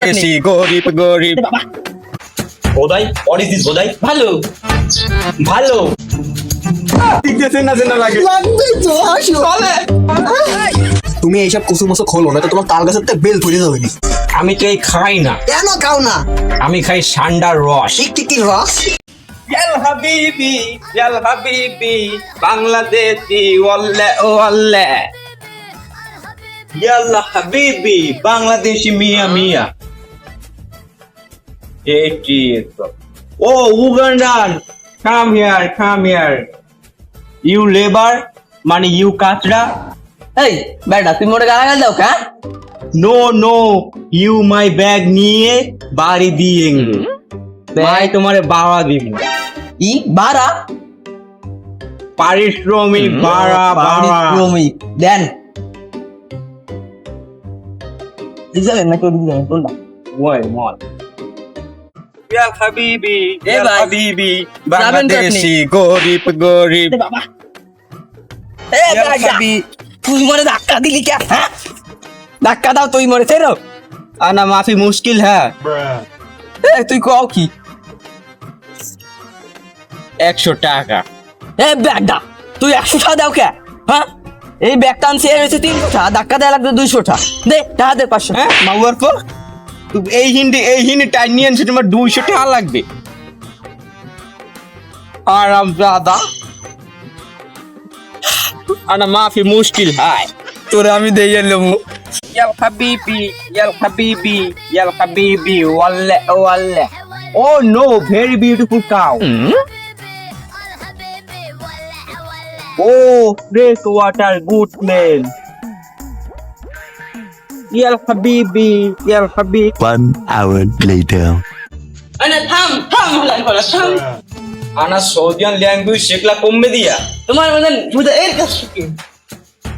দেশি গরিব গরিব। বোধাই, what is this বোধাই? ভালো ভালো। দেখতেছেন না যেন লাগে। লাগবে তো আসো। তুমি এইসব কুসুমসো খোলো না তো তোমার তাল গাছের থেকে বেল ধরে যাবে নি। আমি তো এই খাই না, কেন খাও না? আমি খাই সান্ডার রস। কি রস? ইয়াল হাবিবি ইয়াল হাবিবি বাংলাদেশি ওয়াল্লা ওয়াল্লা। ইয়াল্লা হাবিবি বাংলাদেশি মিয়া মিয়া। এটি ও Ugandan, come here you labor মানে you কাচরা। এই বেটা তুই মোটে গালাগাল দাও কা? no you my bag নিয়ে বাড়ি দিয়ে ভাই তোমারে বাড়া দিব। ই বারা পারিশ্রমিক বাড়া বাড়া। পারিশ্রমিক দেন দিছেন না কেউ দিছেন কোনটা? ওই মল ইয়াল হাবিবি এ ইয়াল ভাই, হাবিবি যাবেন তো আপনি? বাংলাদেশি গরিব গরিব। বাবা এ ইয়াল বেটা হাবি তুই মরে ধাক্কা দিলি কে? হ্যাঁ ধাক্কা দাও তুই মরে তেরো। আনা মাফি মুশকিল হ্যাঁ। এ তুই কও কি? 100 টাকা। এ বেটা তুই 100 টাকা দাও কে? হ্যাঁ এই ব্যাগটা আনছি হয়েছে 300 টাকা, ধাক্কা দেওয়া লাগবে 200 টাকা। দে টাকা দে 500। হ্যাঁ মাউয়ার পর এই হিন্দি টাইম নিয়ে আনছে তোমার 200 টাকা লাগবে। আরাম দাদা আনা মাফি মুশকিল হাই তোরে আমি দেই এলাম। ইয়াল হাবিবি ইয়াল হাবিবি ইয়াল হাবিবি ওয়াল্লা ওয়াল্লা। Oh no very beautiful cow. Oh fresh water good smell. ইয়াল হাবিবি ইয়াল হাবিব। 1 hour later. আরে থাম থাম হলাই বলা থাম। আনা সৌদিয়ান ল্যাঙ্গুয়েজ শেখলা কমবে দিয়া। তোমার মনে বুঝা এর কাছে কি?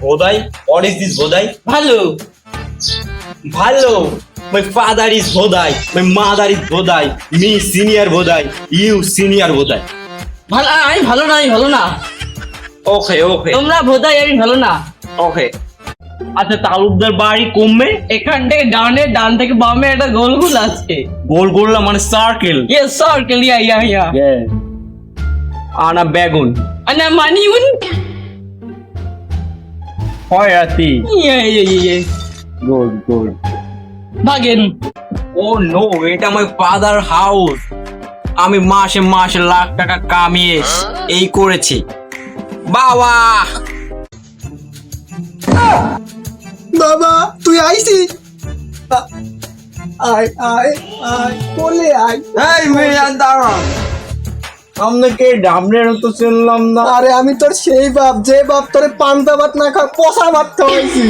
বোধাই, what is this বোধাই? ভালো ভালো। My father is বোধাই, my mother is বোধাই, me senior বোধাই, you senior বোধাই। ভালো আমি ভালো না, আমি ভালো না। ওকে ওকে তোমরা বোধাই আমি ভালো না। ওকে। আচ্ছা তালুকদার বাড়ি কমবে? এখান থেকে ডান থেকে বামে একটা গোল গোল আছে। গোল গোল্লা মানে সার্কেল। ইয়েস সার্কেল ইয়া আনা বেগুন। আনা মানিউন হয়াতি। ইয়ে গুড ভাগেন। ও নো এটা আমার ফাদার হাউস। আমি মাসে মাসে লাখ টাকা কামিয়ে এই করেছি বাবা। বাবা তুই আইছিস? আয় আয় আয় বলে আয়। এই মেয়ে দাঁড়া, আপনাকে ডামনের তো শুনলাম না। আরে আমি তোর সেই বাপ যে বাপ তোরে পান্তা ভাত না খা পচা ভাত খাওয়াইছি।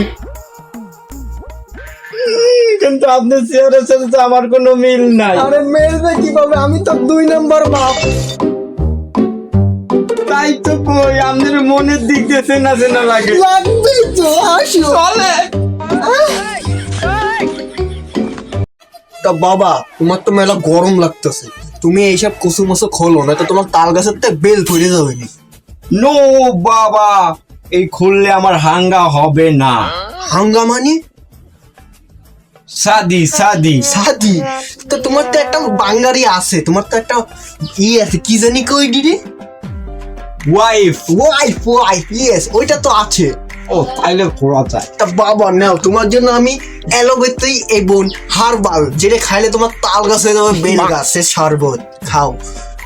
কিন্তু আপনার চেয়ারের সাথে তো আমার কোনো মিল নাই। আরে মেলবে কিভাবে? আমি তো 2 নম্বর বাপ। তাই তো কই আপনার মনের দিক দিয়ে চেনা লাগে। লাগবে তো আসো। চলে তা বাবা তোমার তো মেলা গরম লাগতেছে, তুমি এইসব কুসুমসো খোলো না তো তোমার তাল গাছের থেকে বেল ধরে যাবে নি। নো বাবা, এই খুললে আমার হাঙ্গা হবে না। হাঙ্গামানি সাদি সাদি সাদি? তো তোমার তো একটা বাঙ্গারি আছে, তোমার তো একটা আছে কি জানি কই দিদি ওয়াইফ। ওয়াইফ ইয়েস ওইটা তো আছে। ও তাইলে ঘোরা যায়। তা বাবা নাও তোমার জন্য আমি অ্যালোভেরাই এই বোন হারবাল যেটা খাইলে তোমার তাল গাছ হয়ে যাবে বেল গাছের শরবত খাও।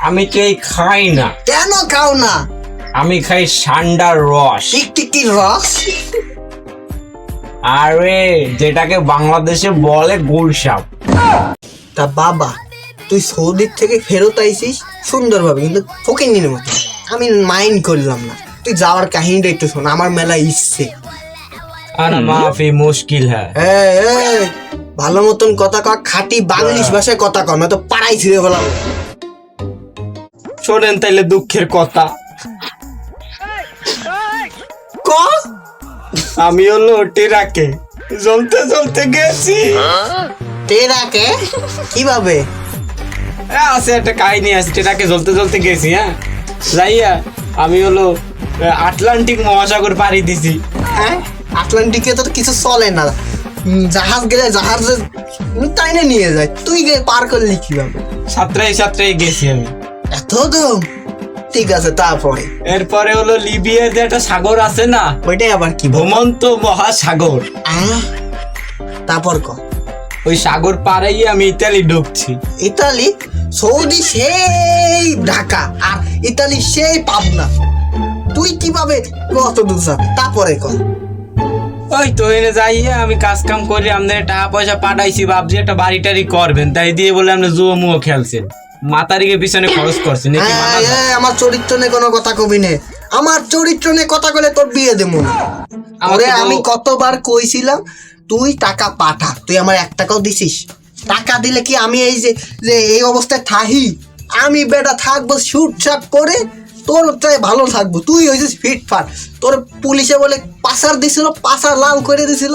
আমি তো এই খাই না, কেন খাও না? আমি খাই সান্ডার রস। কি রস? আরে যেটাকে বাংলাদেশে বলে গুলশাপ। তা বাবা তুই সৌদির থেকে ফেরত আইছিস সুন্দরভাবে, কিন্তু ফকিন্নির মতো। আমি মাইন্ড করলাম না, তুই যাওয়ার কাহিনীটা একটু শোন, আমার মেলা ইচ্ছে। আরে মাফি মুশকিল হ্যাঁ। ভালো মতন কথা কর, খাঁটি বাংলিশ ভাষায় কথা কর, না তো পাড়াই ছিঁড়ে ফেলাম। শোনেন তাইলে দুঃখের কথা। ক আমি হলো টেরাকে জ্বলতে গেছি। টেরাকে কিভাবে? আছে একটা কাহিনী আছে, টেরাকে জ্বলতে গেছি। হ্যাঁ যাইয়া আমি হলো আটলান্টিক মহাসাগর পাড়ি দিছি। হ্যাঁ আটলান্টিকে তো কিছু চলে না, জাহাজ গেলে জাহাজে টাইনে নিয়ে যায়, তুই পার করলি কিভাবে? সাতটায় গেছি আমি। এত দম? ঠিক আছে, তারপরে এরপরে হলো লিবিয়ার যে একটা সাগর আছে না, ওইটাই আবার কি? ভূমন্ত মহাসাগর, তারপর ক। ওই সাগর পাড়াইয়ে আমি ইতালি ঢুকছি। ইতালি? সৌদি সেই ঢাকা আর ইতালি সেই পাবনা, তুই কিভাবে কত দূর যাবি? তারপরে ক। ওই তো এনে যাইয়ে আমি কাজ কাম করে আপনার টাকা পয়সা পাঠাইছি, ভাবছি একটা বাড়ি টাড়ি করবেন, তাই দিয়ে বলে আপনি জুয়ো মুয়ো খেলছেন, মাতারিকে পিছনে খরচ করছেন নাকি? মাথা এই, আমার চরিত্র নিয়ে কোনো কথা কবি নে, আমার চরিত্র নিয়ে কথা কলে তোর বিয়ে দেবো না। ওরে আমি কতবার কইছিলাম তুই টাকা পাঠা, তুই আমার 1 টাকাও দিছিস? টাকা দিলে কি আমি এই যে যে এই অবস্থায় থাহি? আমি বেটা থাকবো শুট শাট করে, তোর চাই ভালো থাকবো, তুই হয়েছিস ফিটফাট। তোর পুলিশে বলে পাশার দিছিল, পাশার লাল করে দিছিল,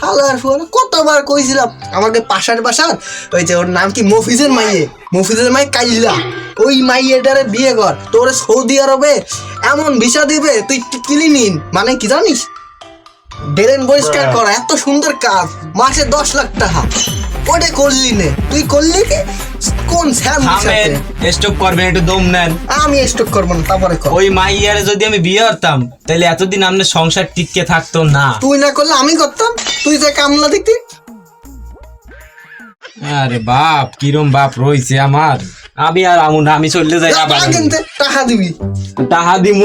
হালার ফুল। কতবার কইছিলাম আমাকে পাশার ওই যে ওর নাম কি, মফিজের মাই কাইল্লা, ওই মাইয়েটারে বিয়ে কর, তোর সৌদি আরবে এমন ভিসা দিবে তুই ক্লিনিন, মানে কি জানিস, ড্রেন পরিষ্কার করা, এত সুন্দর কাজ, মাসে 10 লাখ টাকা। ওটা করলি নে, তুই করলি কি? কোন স্যাম? স্টপ করবেন, একটু দম নেন। আমি স্টক করবো না, তারপরে কর। ওই মাইয়ারে যদি আমি বিয়ে করতাম তাহলে এতদিন আপনার সংসার টিকে থাকতো না। তুই না করলে আমি করতাম, তুই যে কামলা দেখতি। আরে বাপ, কিরম বাপ রয়েছে আমার। আমি আর আমু না, আমি চলে যাই আবার। টাকা দিবি। টাকা দিমু